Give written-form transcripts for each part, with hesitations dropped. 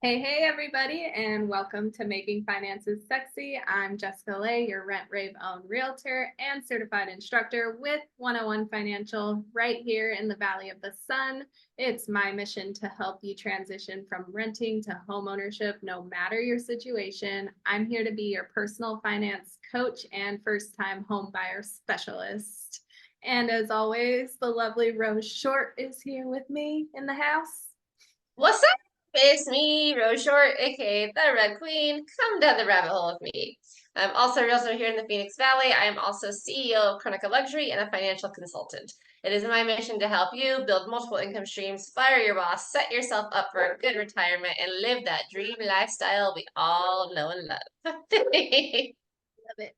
Hey, everybody, and welcome to Making Finances Sexy. I'm Jessica Lay, your Rent Rave owned realtor and certified instructor with 101 Financial right here in the Valley of the Sun. It's my mission to help you transition from renting to home ownership, no matter your situation. I'm here to be your personal finance coach and first time home buyer specialist. And as always, the lovely Rose Short is here with me in the house. What's up? It's me, Rose Short, aka the Red Queen. Come down the rabbit hole with me. I'm also a realtor here in the Phoenix Valley. I am also CEO of Chronica Luxury and a financial consultant. It is my mission to help you build multiple income streams, fire your boss, set yourself up for a good retirement, and live that dream lifestyle we all know and love. Love it.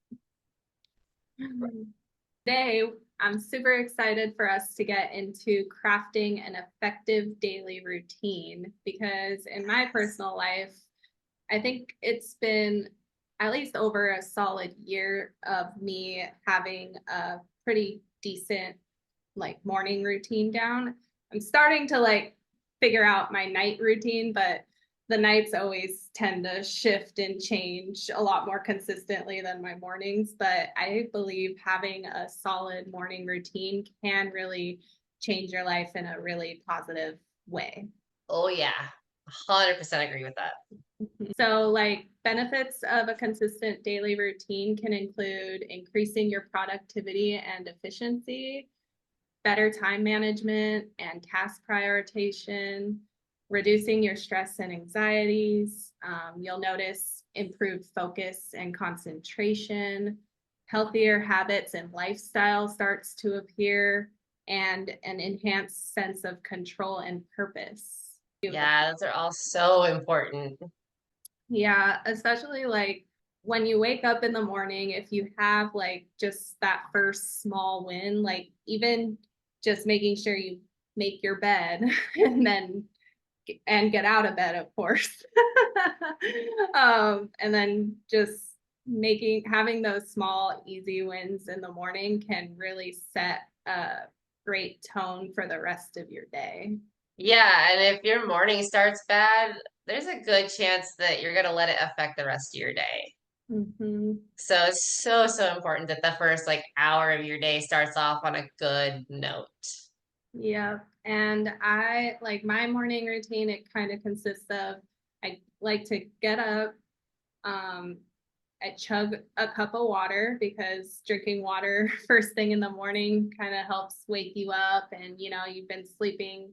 Today, I'm super excited for us to get into crafting an effective daily routine because in my personal life, I think it's been at least over a solid year of me having a pretty decent morning routine down. I'm starting to figure out my night routine, but the nights always tend to shift and change a lot more consistently than my mornings. But I believe having a solid morning routine can really change your life in a really positive way. Oh yeah, 100% agree with that. So, benefits of a consistent daily routine can include increasing your productivity and efficiency, better time management and task prioritization, reducing your stress and anxieties. You'll notice improved focus and concentration, healthier habits and lifestyle starts to appear, and an enhanced sense of control and purpose. Yeah, those are all so important. Yeah, especially when you wake up in the morning, if you have just that first small win, even just making sure you make your bed and then get out of bed, of course. And then just having those small, easy wins in the morning can really set a great tone for the rest of your day. Yeah, and if your morning starts bad, there's a good chance that you're gonna let it affect the rest of your day. Mm-hmm. So it's so important that the first like hour of your day starts off on a good note. Yeah. And I like my morning routine, it kind of consists of I like to get up, um, I chug a cup of water because drinking water first thing in the morning kind of helps wake you up. And, you've been sleeping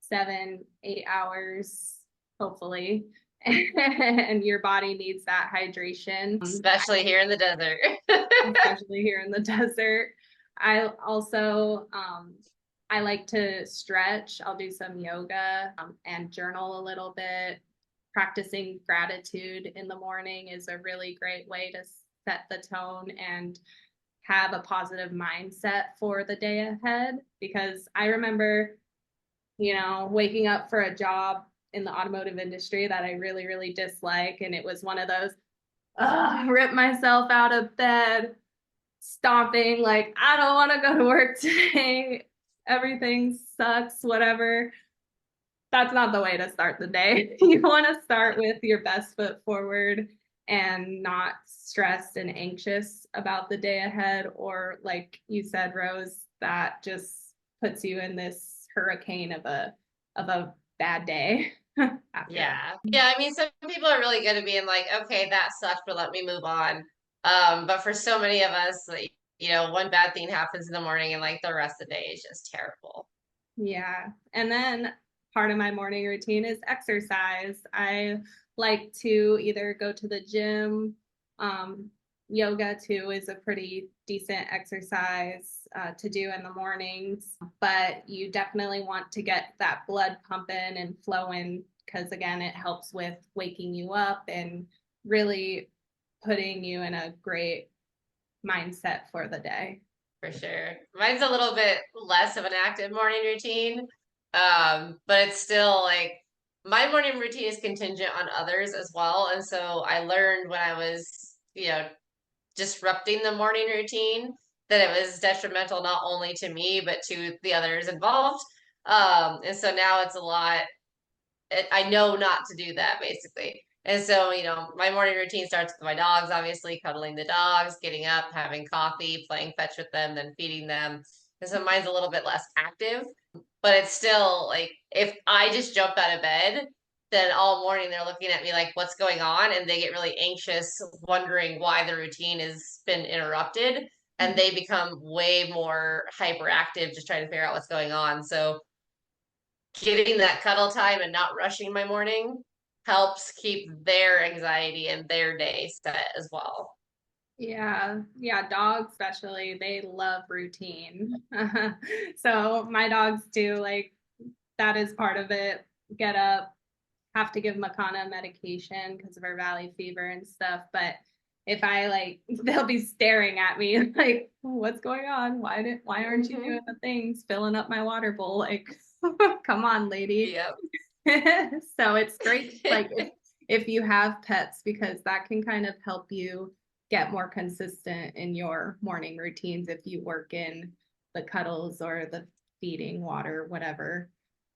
7, 8 hours, hopefully, and your body needs that hydration, Especially here in the desert. especially here in the desert. I also I like to stretch. I'll do some yoga and journal a little bit. Practicing gratitude in the morning is a really great way to set the tone and have a positive mindset for the day ahead. Because I remember, waking up for a job in the automotive industry that I really, really dislike. And it was one of those, rip myself out of bed, stomping, like, I don't want to go to work today. Everything sucks, whatever. That's not the way to start the day. You want to start with your best foot forward and not stressed and anxious about the day ahead. Or, like you said, Rose, that just puts you in this hurricane of a bad day after that. Yeah. Yeah, I mean some people are really good at being like, okay, that sucked, but let me move on. But for so many of us, like, one bad thing happens in the morning and like the rest of the day is just terrible. Yeah. And then part of my morning routine is exercise. I like to either go to the gym. Um, Yoga, too, is a pretty decent exercise to do in the mornings. But you definitely want to get that blood pumping and flowing because, again, it helps with waking you up and really putting you in a great mindset for the day. For sure. Mine's a little bit less of an active morning routine. But it's still like my morning routine is contingent on others as well. And so I learned when I was, disrupting the morning routine that it was detrimental not only to me, but to the others involved. And so now I know not to do that basically. And so, my morning routine starts with my dogs, obviously, cuddling the dogs, getting up, having coffee, playing fetch with them, then feeding them. And so mine's a little bit less active, but it's still like if I just jump out of bed, then all morning they're looking at me like, what's going on? And they get really anxious, wondering why the routine has been interrupted. And they become way more hyperactive, just trying to figure out what's going on. So getting that cuddle time and not rushing my morning helps keep their anxiety and their day set as well. Yeah, yeah, dogs especially, they love routine. So my dogs do, like, that is part of it. Get up, have to give Makana medication because of her valley fever and stuff. But if I like, they'll be staring at me like, what's going on? Why aren't you doing the things, filling up my water bowl? Like, come on, lady. Yep. So it's great, like if you have pets, because that can kind of help you get more consistent in your morning routines if you work in the cuddles or the feeding, water, whatever.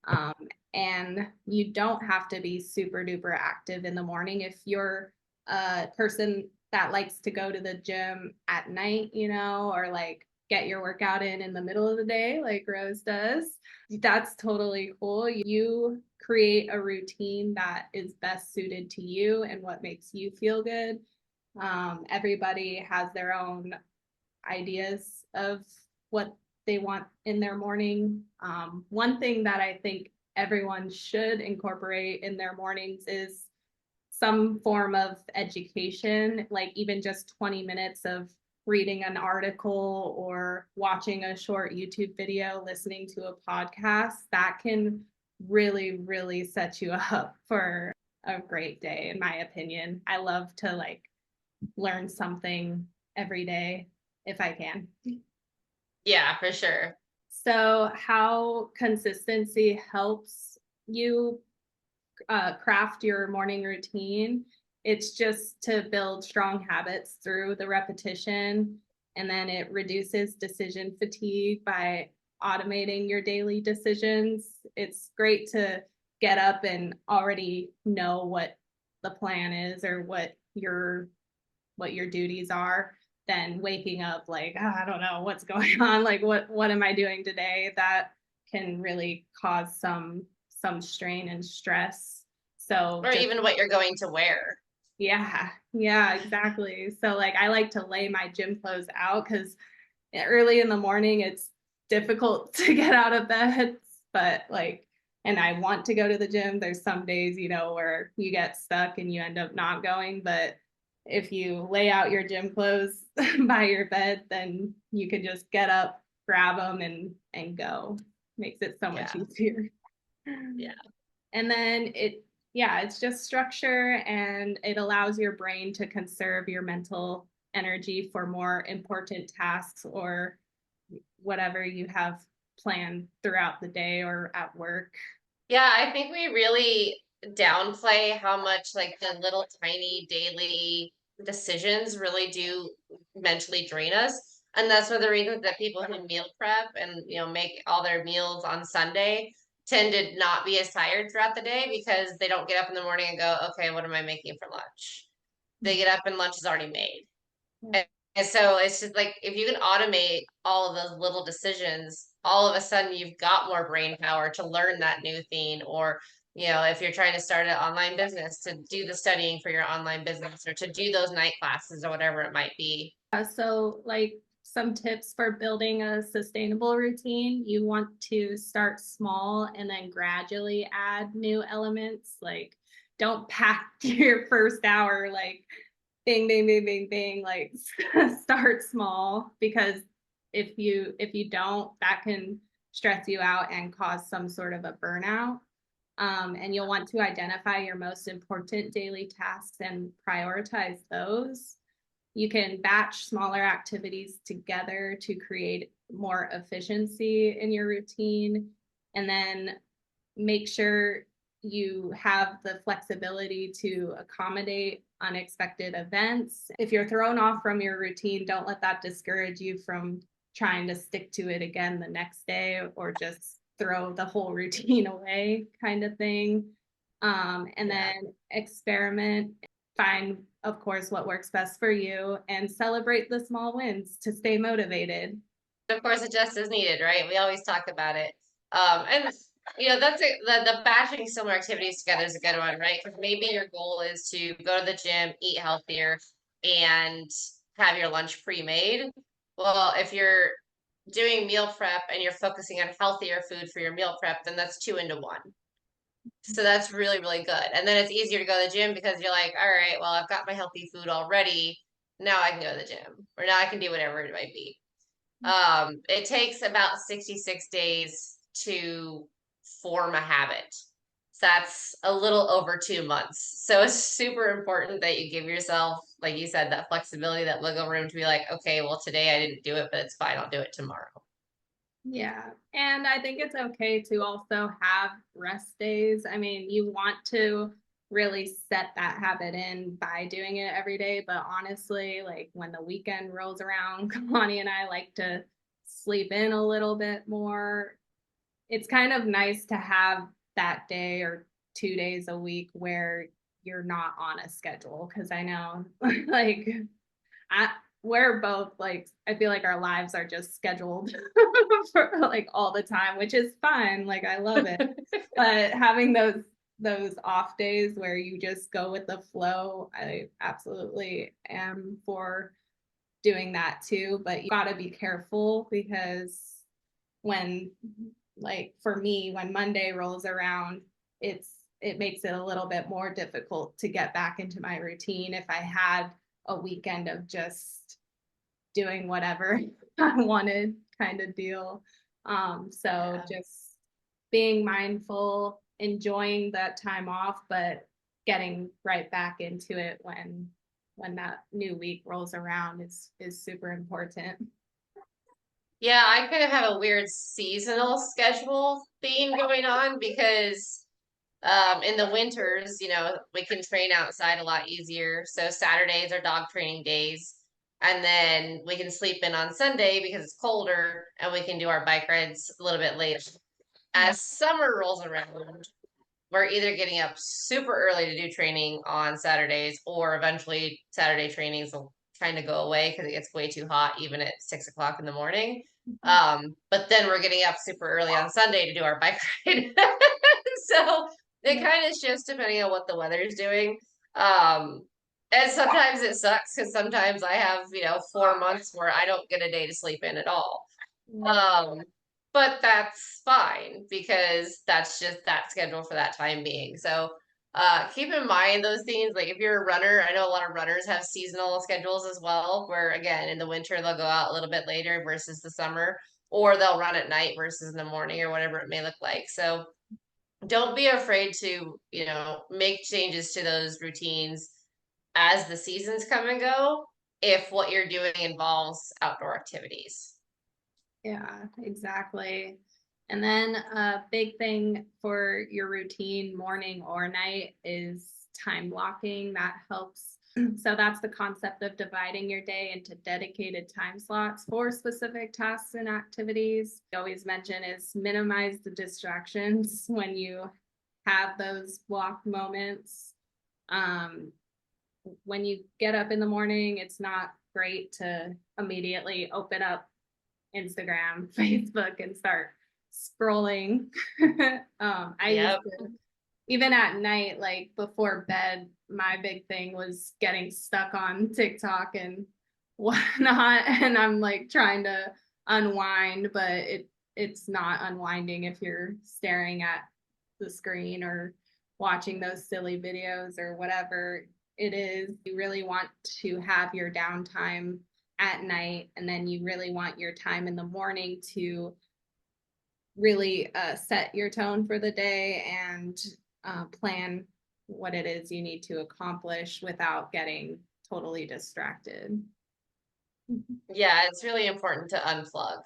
Um, and you don't have to be super duper active in the morning if you're a person that likes to go to the gym at night, or like get your workout in the middle of the day like Rose does. That's totally cool. You create a routine that is best suited to you and what makes you feel good. Everybody has their own ideas of what they want in their morning. One thing that I think everyone should incorporate in their mornings is some form of education, like even just 20 minutes of reading an article or watching a short YouTube video, listening to a podcast. That can really, really set you up for a great day, in my opinion. I love to like learn something every day if I can. Yeah, for sure. So, how consistency helps you craft your morning routine? It's just to build strong habits through the repetition, and then it reduces decision fatigue by automating your daily decisions. It's great to get up and already know what the plan is or what your duties are, than waking up like, oh, I don't know what's going on, like what am I doing today. That can really cause some strain and stress. So Or just, even what you're going to wear. yeah, exactly. So like I like to lay my gym clothes out because early in the morning it's difficult to get out of bed, but like, and I want to go to the gym. There's some days, where you get stuck and you end up not going, but if you lay out your gym clothes by your bed, then you can just get up, grab them, and go. Makes it so much Yeah. easier. Yeah. And then yeah, it's just structure, and it allows your brain to conserve your mental energy for more important tasks or whatever you have planned throughout the day or at work. Yeah, I think we really downplay how much like the little tiny daily decisions really do mentally drain us. And that's one of the reasons that people who meal prep and make all their meals on Sunday tend to not be as tired throughout the day because they don't get up in the morning and go, okay, what am I making for lunch? They get up and lunch is already made. Yeah. And so it's just like if you can automate all of those little decisions, all of a sudden you've got more brain power to learn that new thing. Or, if you're trying to start an online business, to do the studying for your online business or to do those night classes or whatever it might be. So, like some tips for building a sustainable routine, you want to start small and then gradually add new elements. Like, don't pack your first hour like bing, bing, bing, bing, bing. Like, start small, because if you don't, that can stress you out and cause some sort of a burnout. And you'll want to identify your most important daily tasks and prioritize those. You can batch smaller activities together to create more efficiency in your routine. And then make sure you have the flexibility to accommodate unexpected events. If you're thrown off from your routine, don't let that discourage you from trying to stick to it again the next day, or just throw the whole routine away, kind of thing. And Yeah. then experiment, find, of course, what works best for you, and celebrate the small wins to stay motivated. Of course, adjust as needed, right? We always talk about it. And that's the batching similar activities together is a good one, right? Because maybe your goal is to go to the gym, eat healthier, and have your lunch pre-made. Well, if you're doing meal prep and you're focusing on healthier food for your meal prep, then that's two into one. So that's really, really good. And then it's easier to go to the gym because you're like, all right, well, I've got my healthy food already. Now I can go to the gym, or now I can do whatever it might be. It takes about 66 days to form a habit. So that's a little over 2 months. So it's super important that you give yourself, like you said, that flexibility, that wiggle room to be like, okay, well, today I didn't do it, but it's fine. I'll do it tomorrow. Yeah. And I think it's okay to also have rest days. I mean, you want to really set that habit in by doing it every day. But honestly, like when the weekend rolls around, Kalani and I like to sleep in a little bit more. It's kind of nice to have that day or 2 days a week where you're not on a schedule. Cause I know like I we're both like I feel like our lives are just scheduled for like all the time, which is fine. Like I love it. But having those off days where you just go with the flow, I absolutely am for doing that too. But you gotta be careful because when like for me, when Monday rolls around, it makes it a little bit more difficult to get back into my routine if I had a weekend of just doing whatever I wanted kind of deal. So Yeah. just being mindful, enjoying that time off, but getting right back into it when that new week rolls around is super important. Yeah, I kind of have a weird seasonal schedule theme going on because in the winters, we can train outside a lot easier. So Saturdays are dog training days. And then we can sleep in on Sunday because it's colder and we can do our bike rides a little bit later. As summer rolls around, we're either getting up super early to do training on Saturdays or eventually Saturday trainings will kind of go away because it gets way too hot even at 6 o'clock in the morning. But then we're getting up super early on Sunday to do our bike ride. So it kind of shifts depending on what the weather is doing. Um, and sometimes it sucks because sometimes I have, 4 months where I don't get a day to sleep in at all. Um, but that's fine because that's just that schedule for that time being. So keep in mind those things. Like if you're a runner, I know a lot of runners have seasonal schedules as well, where again, in the winter they'll go out a little bit later versus the summer, or they'll run at night versus in the morning or whatever it may look like. So don't be afraid to, make changes to those routines as the seasons come and go if what you're doing involves outdoor activities. Yeah, exactly. And then a big thing for your routine, morning or night, is time blocking. That helps. So that's the concept of dividing your day into dedicated time slots for specific tasks and activities. I always mention is minimize the distractions when you have those block moments. Um, when you get up in the morning, it's not great to immediately open up Instagram, Facebook, and start scrolling. I used Yep. to, even at night, like before bed, my big thing was getting stuck on TikTok and whatnot. And I'm like trying to unwind, but it's not unwinding if you're staring at the screen or watching those silly videos or whatever it is. You really want to have your downtime at night, and then you really want your time in the morning to really set your tone for the day and plan what it is you need to accomplish without getting totally distracted. Yeah, it's really important to unplug.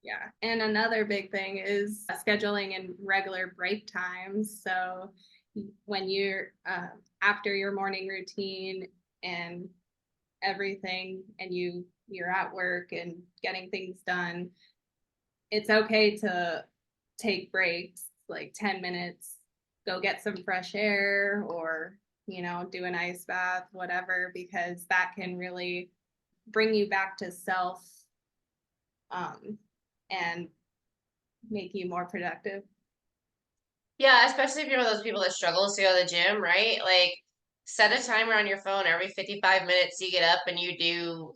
Yeah. And another big thing is scheduling in regular break times. So when you're after your morning routine and everything and you're at work and getting things done, it's okay to take breaks like 10 minutes go get some fresh air or, do an ice bath, whatever, because that can really bring you back to self, and make you more productive. Yeah, especially if you're one of those people that struggles to go to the gym, right? Like set a timer on your phone every 55 minutes you get up and you do,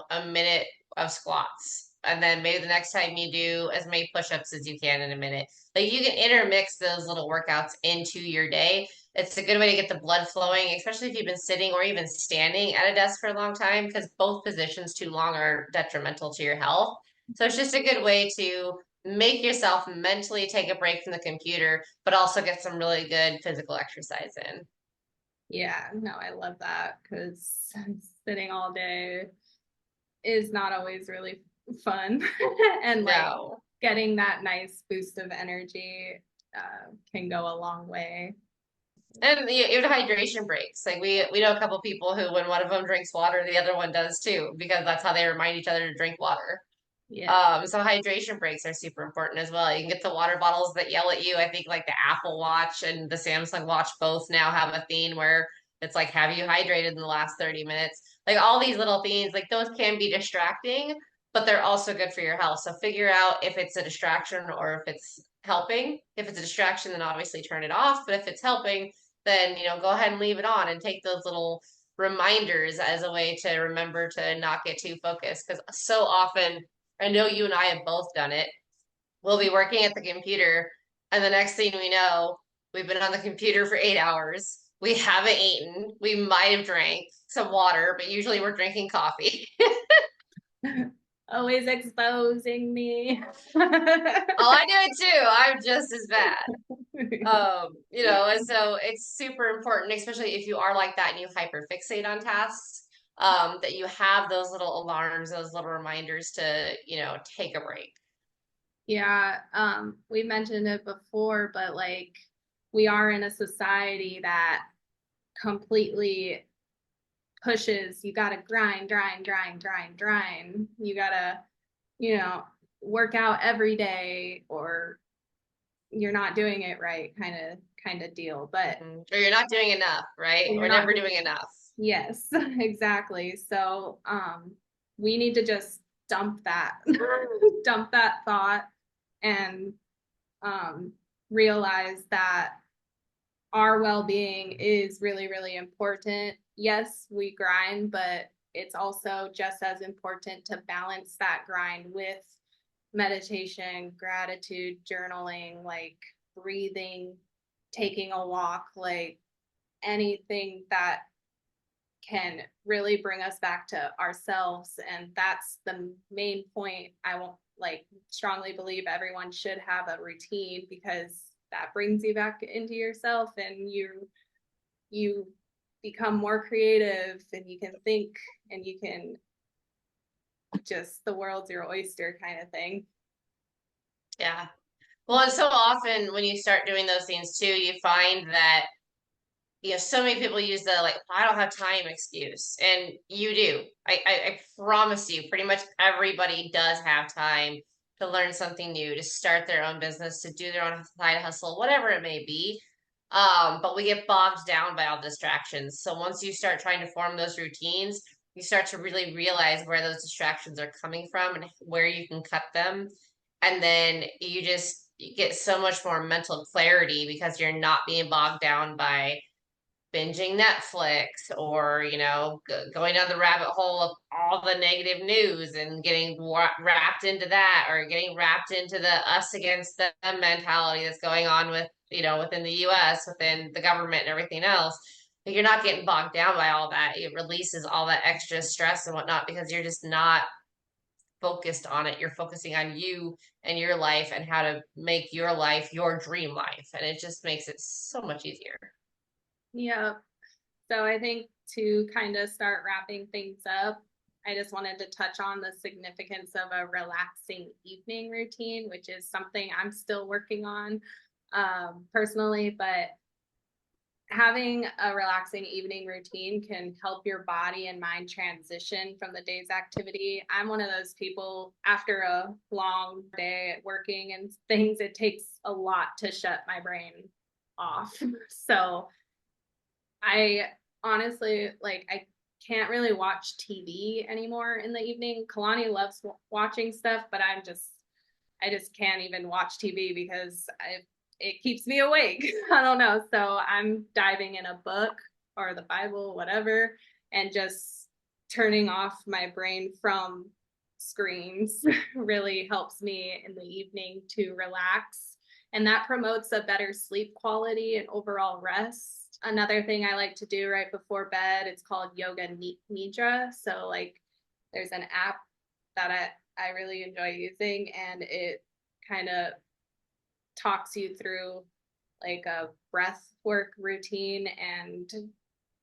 a minute of squats. And then maybe the next time you do as many push-ups as you can in a minute. Like you can intermix those little workouts into your day. It's a good way to get the blood flowing, especially if you've been sitting or even standing at a desk for a long time, because both positions too long are detrimental to your health. So it's just a good way to make yourself mentally take a break from the computer, but also get some really good physical exercise in. Yeah, no, I love that because sitting all day is not always really fun. And like No. getting that nice boost of energy can go a long way. And even hydration breaks. Like we know a couple people who, when one of them drinks water, the other one does too, because that's how they remind each other to drink water. Yes. So hydration breaks are super important as well. You can get the water bottles that yell at you. I think like the Apple Watch and the Samsung Watch both now have a theme where it's like, have you hydrated in the last 30 minutes? Like all these little things, like those can be distracting, but they're also good for your health. So figure out if it's a distraction or if it's helping. If it's a distraction, then obviously turn it off. But if it's helping, then go ahead and leave it on and take those little reminders as a way to remember to not get too focused. Because so often, I know you and I have both done it. We'll be working at the computer, and the next thing we know, we've been on the computer for 8 hours. We haven't eaten. We might have drank some water, but usually we're drinking coffee. Always exposing me. Oh, I do it too. I'm just as bad. And so it's super important, especially if you are like that and you hyperfixate on tasks, that you have those little alarms, those little reminders to, take a break. Yeah, we mentioned it before, but like we are in a society that completely pushes, you gotta grind. You gotta, you know, work out every day or you're not doing it right, kind of deal. But Or you're not doing enough, right? you're We're not never doing, doing enough. yes, exactly. So we need to just dump that, dump that thought and um realize that our well-being is really, really important. Yes, we grind, but it's also just as important to balance that grind with meditation, gratitude, journaling, like breathing, taking a walk, like anything that can really bring us back to ourselves. And that's the main point. I won't like strongly believe everyone should have a routine because that brings you back into yourself and you become more creative and you can think and you can just the world's your oyster kind of thing. Yeah. Well, and so often when you start doing those things too, you find that so many people use the like, I don't have time excuse. And you do. I promise you, pretty much everybody does have time to learn something new, to start their own business, to do their own side hustle, whatever it may be. But we get bogged down by all the distractions. So once you start trying to form those routines, you start to really realize where those distractions are coming from and where you can cut them. And then you get so much more mental clarity because you're not being bogged down by binging Netflix or, going down the rabbit hole of all the negative news and getting wrapped into that or getting wrapped into the us against them mentality that's going on with, within the US, within the government and everything else. But you're not getting bogged down by all that. It releases all that extra stress and whatnot because you're just not focused on it. You're focusing on you and your life and how to make your life your dream life. And it just makes it so much easier. Yeah. So I think to kind of start wrapping things up, I just wanted to touch on the significance of a relaxing evening routine, which is something I'm still working on personally, but having a relaxing evening routine can help your body and mind transition from the day's activity. I'm one of those people after a long day at working and things, it takes a lot to shut my brain off. So I honestly, like, I can't really watch TV anymore in the evening. Kalani loves watching stuff, but I just can't even watch TV because it keeps me awake. I don't know. So I'm diving in a book or the Bible, whatever, and just turning off my brain from screens really helps me in the evening to relax. And that promotes a better sleep quality and overall rest. Another thing I like to do right before bed, it's called Yoga Nidra. So like there's an app that I really enjoy using, and it kind of talks you through like a breath work routine and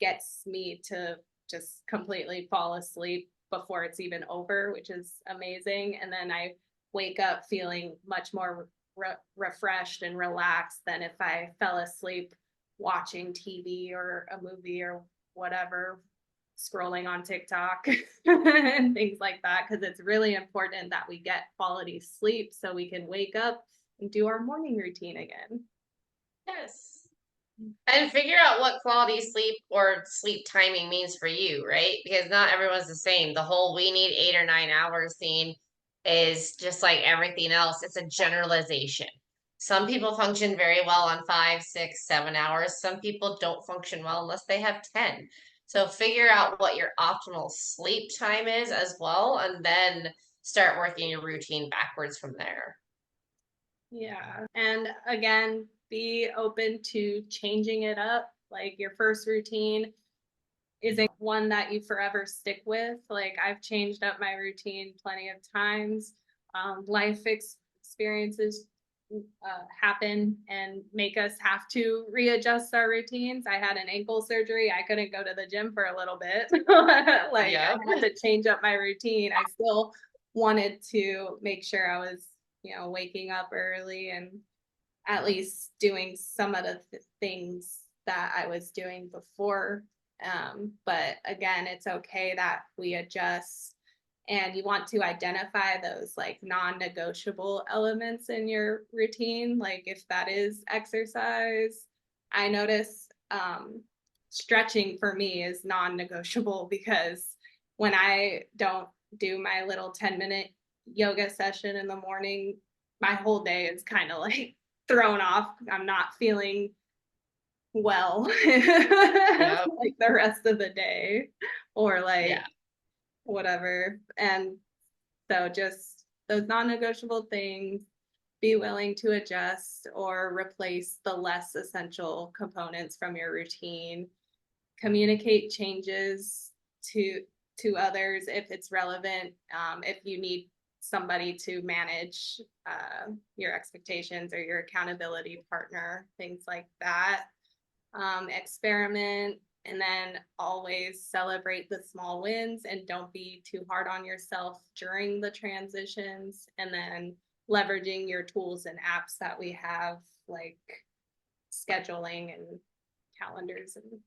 gets me to just completely fall asleep before it's even over, which is amazing. And then I wake up feeling much more refreshed and relaxed than if I fell asleep watching TV or a movie or whatever, scrolling on TikTok and things like that, because it's really important that we get quality sleep so we can wake up and do our morning routine again. Yes. And figure out what quality sleep or sleep timing means for you, right? Because not everyone's the same. The whole we need 8 or 9 hours thing is just like everything else, it's a generalization. Some people function very well on 5, 6, 7 hours. Some people don't function well unless they have 10. So figure out what your optimal sleep time is as well, and then start working your routine backwards from there. Yeah. And again, be open to changing it up. Like your first routine isn't one that you forever stick with. Like I've changed up my routine plenty of times. Life experiences happen and make us have to readjust our routines. I had an ankle surgery. I couldn't go to the gym for a little bit. Like I Yep. had to change up my routine. I still wanted to make sure I was, waking up early and at least doing some of the things that I was doing before. But again, it's okay that we adjust, and you want to identify those like non-negotiable elements in your routine. Like if that is exercise, I notice stretching for me is non-negotiable, because when I don't do my little 10-minute yoga session in the morning, my whole day is kind of like thrown off. I'm not feeling well Yep. like the rest of the day, or Yeah. like whatever. And so just those non-negotiable things, be willing to adjust or replace the less essential components from your routine. Communicate changes to others if it's relevant. If you need somebody to manage your expectations or your accountability partner, things like that. Experiment, and then always celebrate the small wins and don't be too hard on yourself during the transitions. And then leveraging your tools and apps that we have, like scheduling and calendars and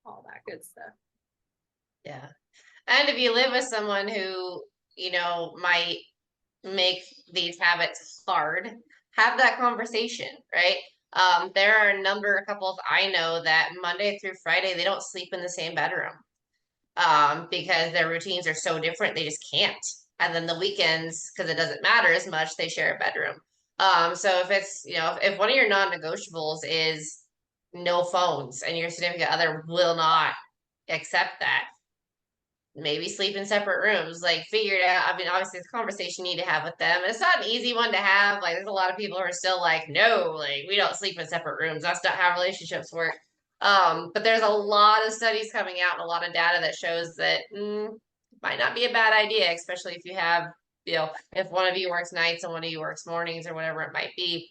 all that good stuff. Yeah. And if you live with someone who, might make these habits hard, have that conversation, right? There are a couple of I know that Monday through Friday, they don't sleep in the same bedroom because their routines are so different, they just can't. And then the weekends, because it doesn't matter as much, they share a bedroom. So if it's, if one of your non-negotiables is no phones and your significant other will not accept that, maybe sleep in separate rooms, like figure it out. I mean, obviously it's a conversation you need to have with them. It's not an easy one to have. Like there's a lot of people who are still like, no, like we don't sleep in separate rooms. That's not how relationships work. But there's a lot of studies coming out and a lot of data that shows that might not be a bad idea, especially if you have, if one of you works nights and one of you works mornings or whatever it might be.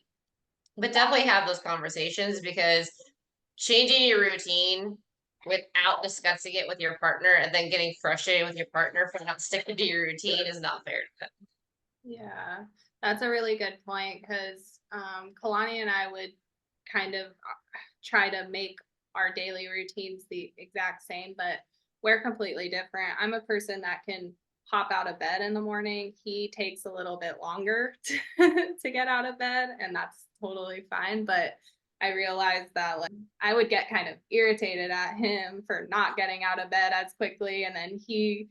But definitely have those conversations, because changing your routine without discussing it with your partner and then getting frustrated with your partner for not sticking to your routine is not fair to them. Yeah, that's a really good point, because Kalani and I would kind of try to make our daily routines the exact same, but we're completely different. I'm a person that can hop out of bed in the morning. He takes a little bit longer to get out of bed, and that's totally fine. But I realized that like I would get kind of irritated at him for not getting out of bed as quickly, and then he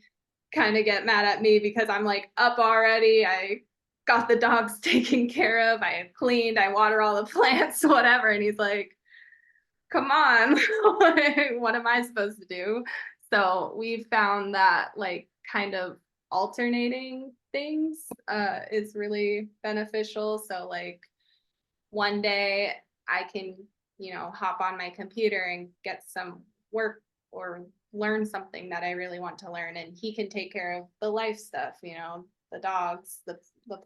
kind of get mad at me because I'm like up already. I got the dogs taken care of. I cleaned, I water all the plants, whatever. And he's like, come on, what am I supposed to do? So we found that like kind of alternating things is really beneficial. So like one day I can, hop on my computer and get some work or learn something that I really want to learn. And he can take care of the life stuff, the dogs, the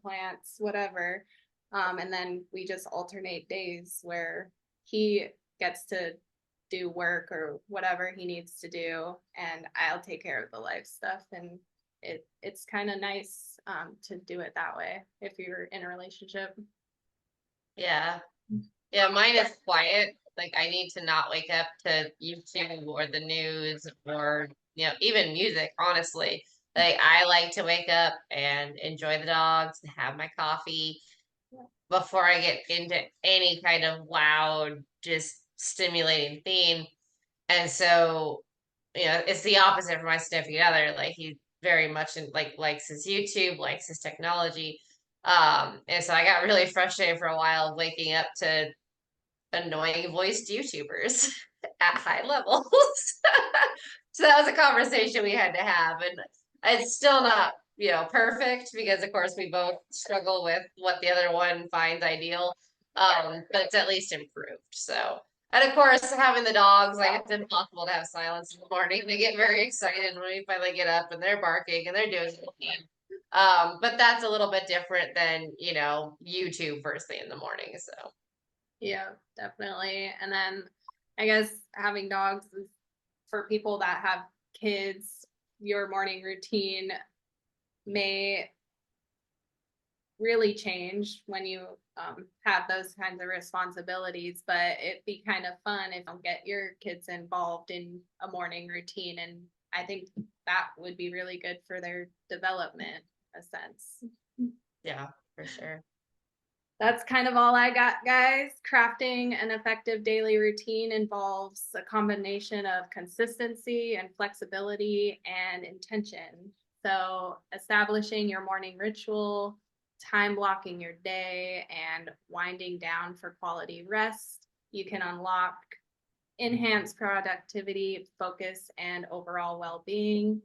plants, whatever. And then we just alternate days where he gets to do work or whatever he needs to do, and I'll take care of the life stuff. And it's kind of nice to do it that way if you're in a relationship. Yeah. Yeah, mine is quiet. Like I need to not wake up to YouTube or the news or, even music, honestly. Like I like to wake up and enjoy the dogs and have my coffee before I get into any kind of loud, just stimulating theme. And so, it's the opposite for my significant other. Like he very much likes his YouTube, likes his technology. And so I got really frustrated for a while waking up to annoying voiced YouTubers at high levels. So that was a conversation we had to have. And it's still not, perfect because of course we both struggle with what the other one finds ideal. But it's at least improved. So and of course having the dogs, like it's impossible to have silence in the morning. They get very excited when we finally get up and they're barking and they're doing something. But that's a little bit different than, YouTube first thing in the morning. So Yeah, definitely. And then I guess having dogs is for people that have kids, your morning routine may really change when you have those kinds of responsibilities, but it'd be kind of fun if you get your kids involved in a morning routine. And I think that would be really good for their development, in a sense. yeah, for sure. That's kind of all I got, guys. Crafting an effective daily routine involves a combination of consistency and flexibility and intention. So, establishing your morning ritual, time blocking your day, and winding down for quality rest, you can unlock enhanced productivity, focus, and overall well being.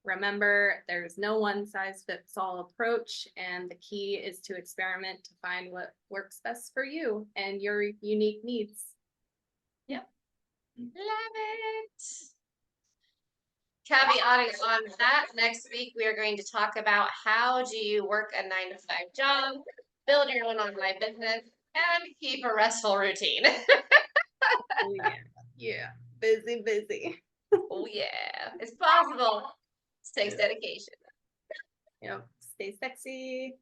Remember, there's no one size fits all approach, and the key is to experiment to find what works best for you and your unique needs. Yep. Love it. Caveating on that, next week we are going to talk about how do you work a 9-to-5 job, build your own online business, and keep a restful routine. Oh, yeah. Yeah. Busy, busy. Oh, yeah. It's possible. It takes dedication. Yep. Stay sexy.